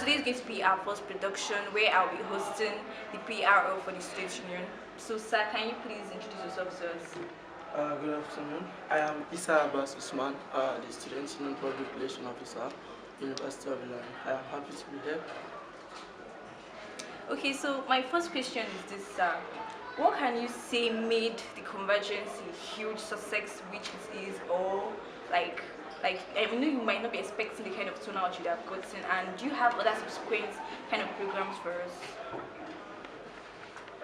today is going to be our first production where I'll be hosting the PRO for the Students Union. So, sir, can you please introduce yourself to us? Good afternoon. I am Isa Abbas Usman, the Student Union Public Relations Officer, University of Ilorin. I am happy to be here. Okay, so my first question is this, sir. What can you say made the Convergence a huge success which it is, or like I know you might not be expecting the kind of turnout you'd have gotten, and do you have other subsequent kind of programs for us?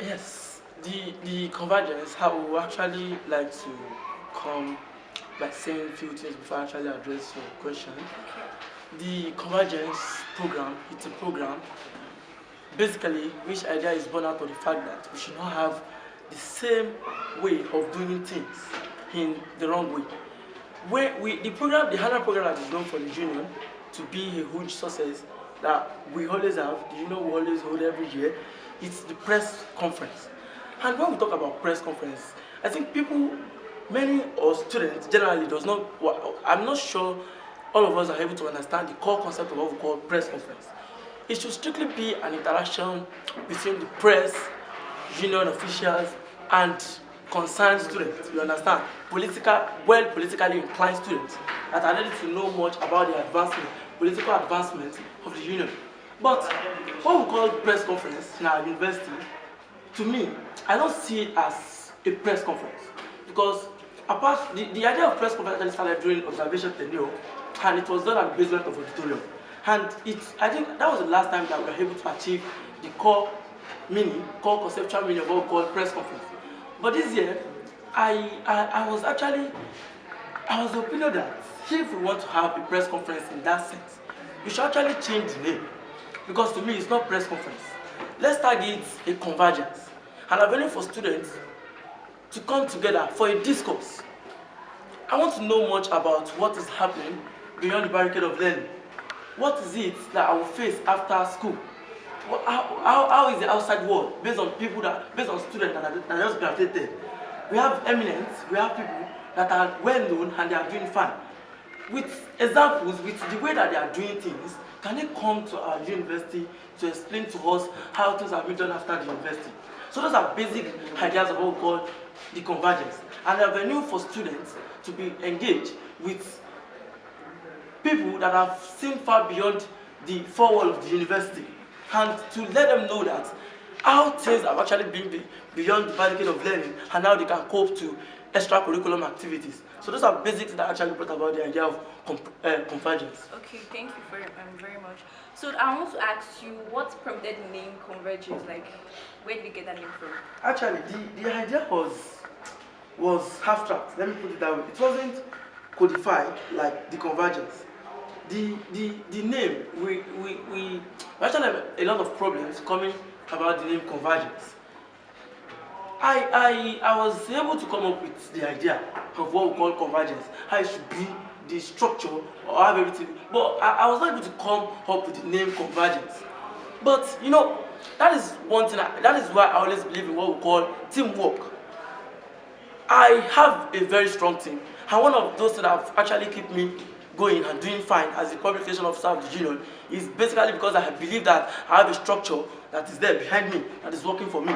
Yes, the Convergence, I would actually like to come by saying a few things before I actually address your question. Okay. The Convergence program, it's a program basically which idea is born out of the fact that we should not have the same way of doing things in the wrong way. The HANA program that is known for the union to be a huge success that we always have, the union we always hold every year, it's the press conference. And when we talk about press conference, I think many or students generally does not, I'm not sure all of us are able to understand the core concept of what we call press conference. It should strictly be an interaction between the press, union officials, and concerned students. You understand? Politically inclined students that are ready to know much about the political advancement of the union. But what we call press conference in our university, to me, I don't see it as a press conference, because the idea of press conference actually started during observation tenure, and it was done at the basement of auditorium. And I think that was the last time that we were able to achieve the core conceptual meaning of what we call press conference. But this year, I was of the opinion that if we want to have a press conference in that sense, we should actually change the name. Because to me, it's not press conference. Let's target a convergence, an avenue for students to come together for a discourse. I want to know much about what is happening beyond the barricade of learning. What is it that I will face after school? How is the outside world based on students that are just graduated? We have eminence, we have people that are well known and they are doing fine. With examples, with the way that they are doing things, can they come to our university to explain to us how things have been done after the university? So those are basic ideas of what we call the convergence. And a venue for students to be engaged with people that have seen far beyond the four walls of the university, and to let them know that how things have actually been beyond the barricade of learning and how they can cope to extracurriculum activities. So those are basics that actually brought about the idea of convergence. Okay, thank you very much. So I want to ask you, what prompted the name Convergence? Like, where did you get that name from? Actually, the idea was abstract. Let me put it that way. It wasn't codified like the convergence. The name, we actually have a lot of problems coming about the name Convergence. I was able to come up with the idea of what we call convergence, how it should be, the structure, or have everything. But I was not able to come up with the name Convergence. But you know, that is one thing. That is why I always believe in what we call teamwork. I have a very strong team, and one of those that have actually kept me going and doing fine as the public relations officer of the union is basically because I believe that I have a structure that is there behind me, that is working for me.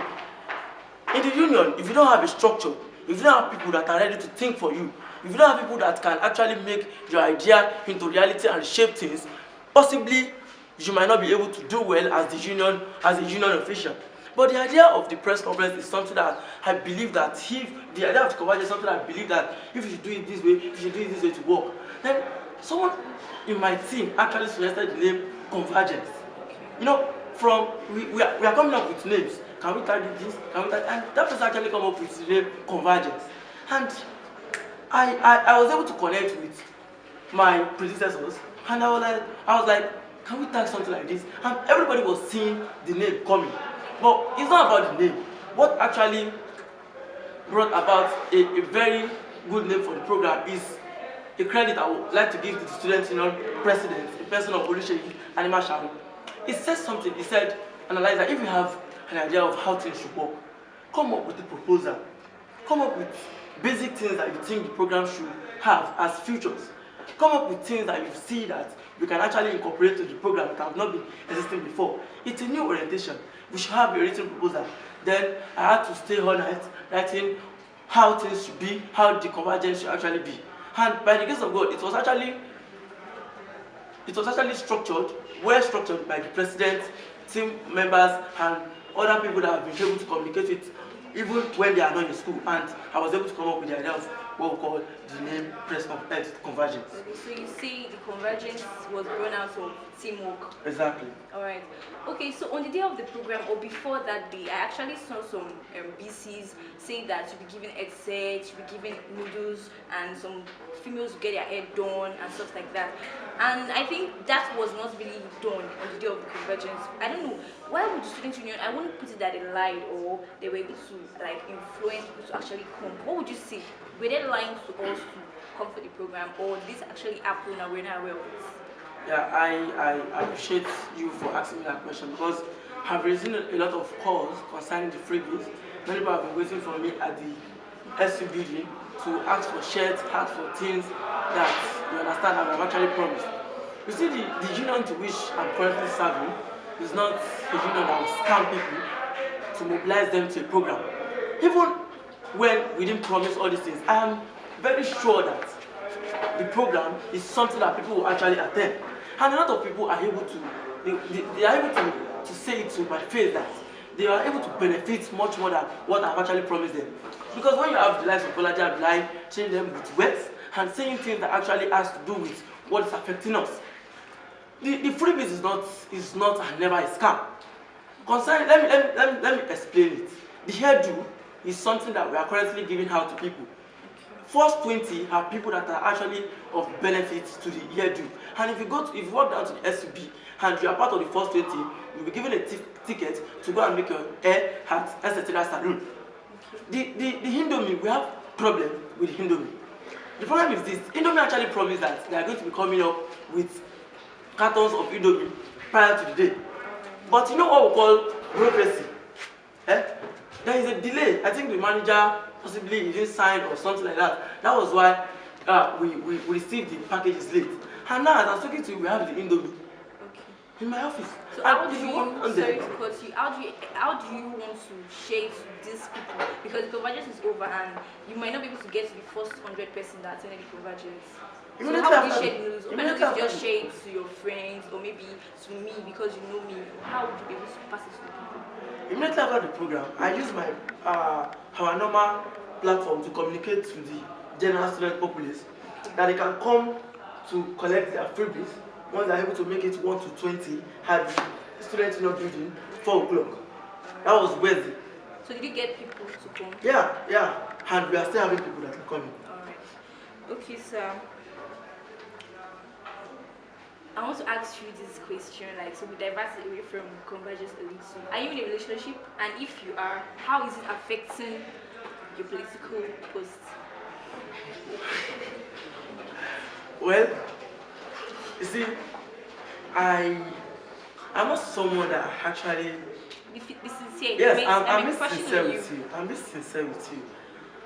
In the union, if you don't have a structure, if you don't have people that are ready to think for you, if you don't have people that can actually make your idea into reality and shape things, possibly you might not be able to do well as a union official. But the idea of the press conference is something that I believe that the idea of the convergence is something that I believe that if you should do it this way, if you should do it this way to work, then someone in my team actually suggested the name Convergence. You know, we are coming up with names. Can we target this? Can we target? And that person actually come up with the name Convergence. And I was able to connect with my predecessors, and I was like, can we tag something like this? And everybody was seeing the name coming. But it's not about the name. What actually brought about a very good name for the program is a credit I would like to give to the Student Union President, the person of Oluseyi Animasharu. He said something. He said, analyze that if you have an idea of how things should work, come up with a proposal. Come up with basic things that you think the program should have as futures. Come up with things that you see that we can actually incorporate to the program that have not been existing before. It's a new orientation. We should have a written proposal. Then I had to stay all night writing how things should be, how the convergence should actually be. And by the grace of God, it was actually structured, well structured by the president, team members, and other people that have been able to communicate with even when they are not in school. And I was able to come up with the idea of what we call the name Press of Earth Convergence. Okay, so you see the convergence was born out of teamwork. Exactly. Alright. Okay, so on the day of the program or before that day, I actually saw some BCs saying that you'll be given headsets, you'll be given noodles, and some females will get their hair done and stuff like that. And I think that was not really done on the day of the convergence. I don't know. Why would the student union, I wouldn't put it that they lied or they were able to like influence people to actually come. What would you say? Were they lying to us to come for the program, or did this actually happen and we're not aware of it? Yeah, I appreciate you for asking me that question, because I've received a lot of calls concerning the freebies. Many people have been waiting for me at the SU building to ask for shirts, ask for things that you understand that I've actually promised. You see, the union to which I'm currently serving is not a union that will scam people to mobilize them to a program. Even when we didn't promise all these things, I am very sure that the program is something that people will actually attend. And a lot of people are able to, they are able to say it to my face that they are able to benefit much more than what I've actually promised them. Because when you have the likes of Bolaji Abilai, changing them with words and saying things that actually has to do with what is affecting us, the freebies is not and never a scam. Concerning, let me explain it. The hairdo is something that we are currently giving out to people. First 20 are people that are actually of benefit to the hairdo. And if you walk down to the SUB and you are part of the first 20, you'll be given a ticket to go and make your hair at etc. salon. The Indomie, we have problem with the Indomie. The problem is this: Indomie actually promised that they are going to be coming up with cartons of Indomie prior to the day. But you know what we call bureaucracy? There is a delay. I think the manager possibly he didn't sign or something like that. That was why we received the packages late. And now, as I'm talking to you, we have the Indomie in my office. So how do you want to share it to these people? Because the convergence is over and you might not be able to get to the first 100 person that attended the convergence. So how would you share the news? Or maybe you just share it to your friends or maybe to me because you know me. How would you be able to pass it to the people? Immediately after the program, I use my our normal platform to communicate to the general student populace that they can come to collect their freebies once they are able to make it 1 to 20 at the student union building 4 o'clock. That was Wednesday. So did you get people to come? Yeah, and we are still having people that are coming. Alright. Okay, sir. I want to ask you this question, like, so we divert away from convergence a little. Are you in a relationship? And if you are, how is it affecting your political post? Well, you see, I'm not someone that actually. Be sincere. Yes, I'm sincere with you. I'm sincere with you.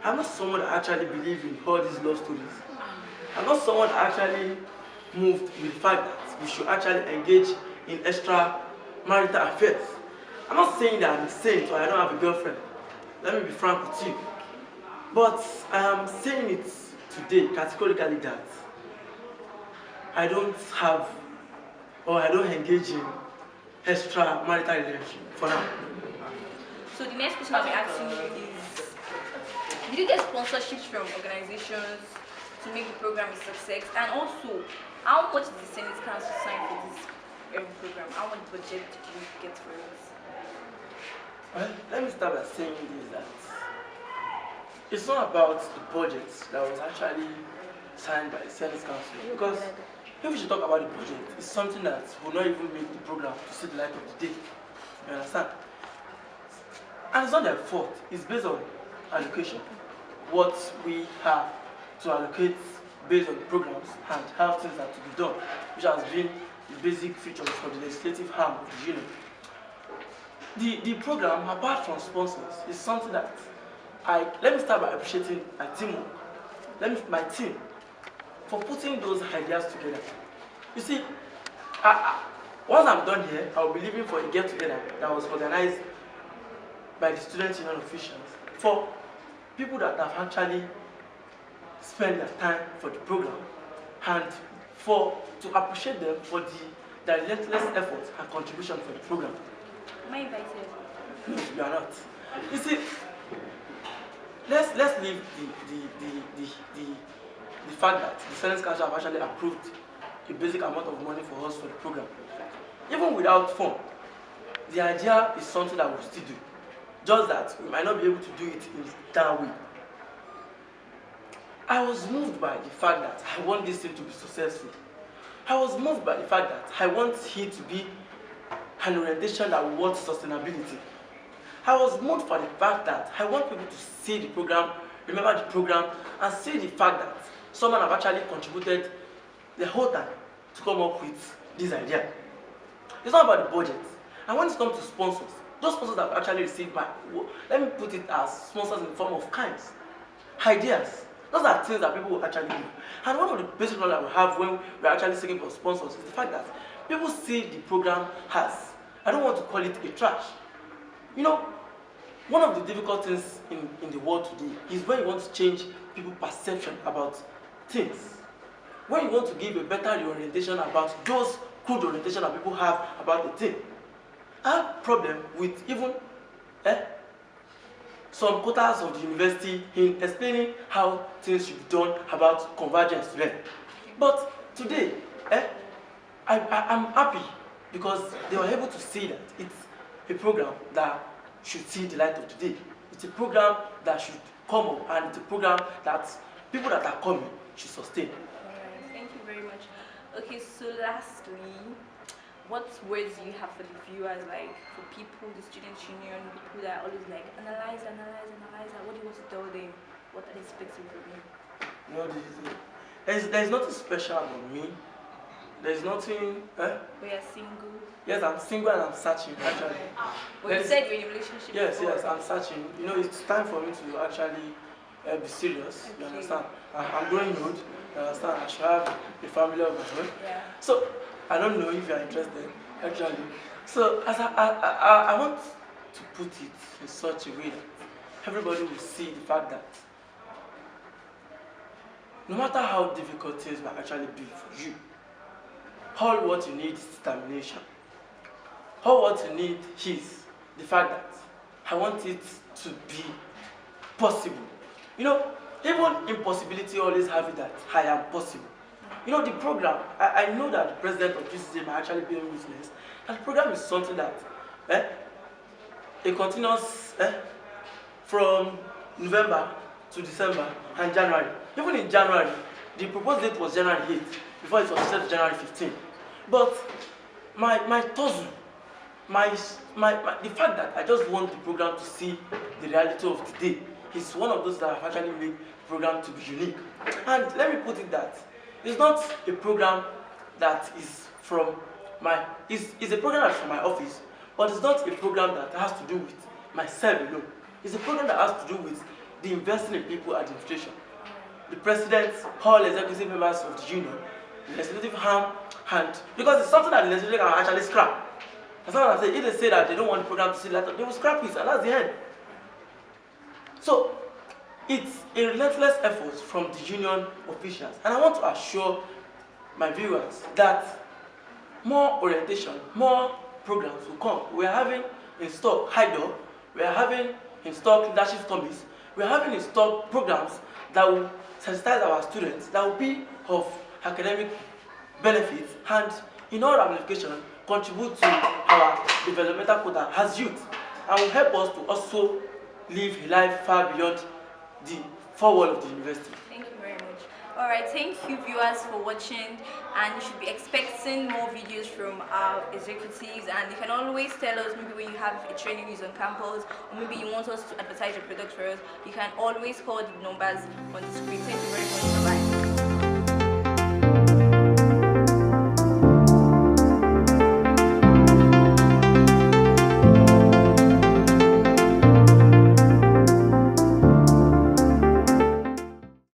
I'm not someone that actually believes in all these love stories. I'm not someone that actually moved with the fact that we should actually engage in extramarital affairs. I'm not saying that I'm a saint or I don't have a girlfriend. Let me be frank with you. But I am saying it today categorically that I don't have or I don't engage in extramarital relationship for now. So the next question I'll be asking you is, did you get sponsorships from organizations to make the program a success? And also, how much did the Senate Council sign for this program? How much budget did you get for it? Well, let me start by saying this, that it's not about the budget that was actually signed by the Senate Council. Because if we should talk about the budget, it's something that will not even make the program to see the light of the day. You understand? And it's not their fault. It's based on allocation. What we have to allocate based on the programs and how things are to be done, which has been the basic features for the legislative arm of the union. The program, apart from sponsors, is something that let me start by appreciating my teamwork. My team for putting those ideas together. You see, Once I'm done here, I'll be leaving for a get-together that was organized by the student union officials for people that have actually spent their time for the program and to appreciate them for their relentless efforts and contribution for the program. Am I invited? No, you are not. You see, let's leave the fact that the Senate Council have actually approved a basic amount of money for us for the program. Even without fund, the idea is something that we'll still do. Just that we might not be able to do it in that way. I was moved by the fact that I want this thing to be successful. I was moved by the fact that I want it to be an orientation that will want sustainability. I was moved by the fact that I want people to see the program, remember the program, and see the fact that someone have actually contributed the whole time to come up with this idea. It's not about the budget. And when it comes to sponsors, those sponsors that have actually received my, let me put it as sponsors in the form of kinds, ideas. Those are things that people will actually do. And one of the basic problems that we have when we're actually seeking for sponsors is the fact that people see the program as, I don't want to call it a trash. You know, one of the difficult things in the world today is when you want to change people's perception about things. When you want to give a better orientation about those crude orientation that people have about the thing. I have a problem with even some quarters of the university in explaining how things should be done about convergence to them. But today, I'm happy because they were able to see that it's a program that should see the light of today. It's a program that should come up, and it's a program that people that are coming should sustain. Alright, thank you very much. Okay, so lastly, what words do you have for the viewers, like for people, the student union, people that are always like, analyze, what do you want to tell them? What are they expecting from you? You know, there's nothing special about me. There's nothing. We are single. Yes, I'm single and I'm searching, actually. Well, you said you're in a relationship. Yes, before. yes, I'm searching. You know, it's time for me to actually be serious. Okay. You understand? I'm growing old. You understand? I should have a family of my own. Yeah. So, I don't know if you're interested, actually. So, as I want to put it in such a way that everybody will see the fact that no matter how difficult things will actually be for you, all what you need is determination. All what you need is the fact that I want it to be possible. You know, even impossibility always have it that I am possible. You know, the program, I know that the president of GCC might actually be a witness, and the program is something that it continues from November to December and January. Even in January, the proposed date was January 8th, before it was set to January 15th. But my tussle, the fact that I just want the program to see the reality of today is one of those that have actually made the program to be unique. And let me put it that it's not a program that is from it's a program that's from my office, but it's not a program that has to do with myself alone. It's a program that has to do with the investing in people administration. The president, all executive members of the union, the legislative arm, and because it's something that the legislature can actually scrap. That's not what I'm saying. If they say that they don't want the program to see that, they will scrap it, and that's the end. So it's a relentless effort from the union officials, and I want to assure my viewers that more orientation, more programs will come. We are having in stock HIDO, we are having in stock leadership studies, we are having in stock programs that will sensitize our students, that will be of academic benefits, and in all ramifications contribute to our developmental quota as youth, and will help us to also live a life far beyond the four walls of the university. Thank you very much. Alright, thank you viewers for watching, and you should be expecting more videos from our executives, and you can always tell us maybe when you have a training use on campus, or maybe you want us to advertise your product for us, you can always call the numbers on the screen. Thank you very much.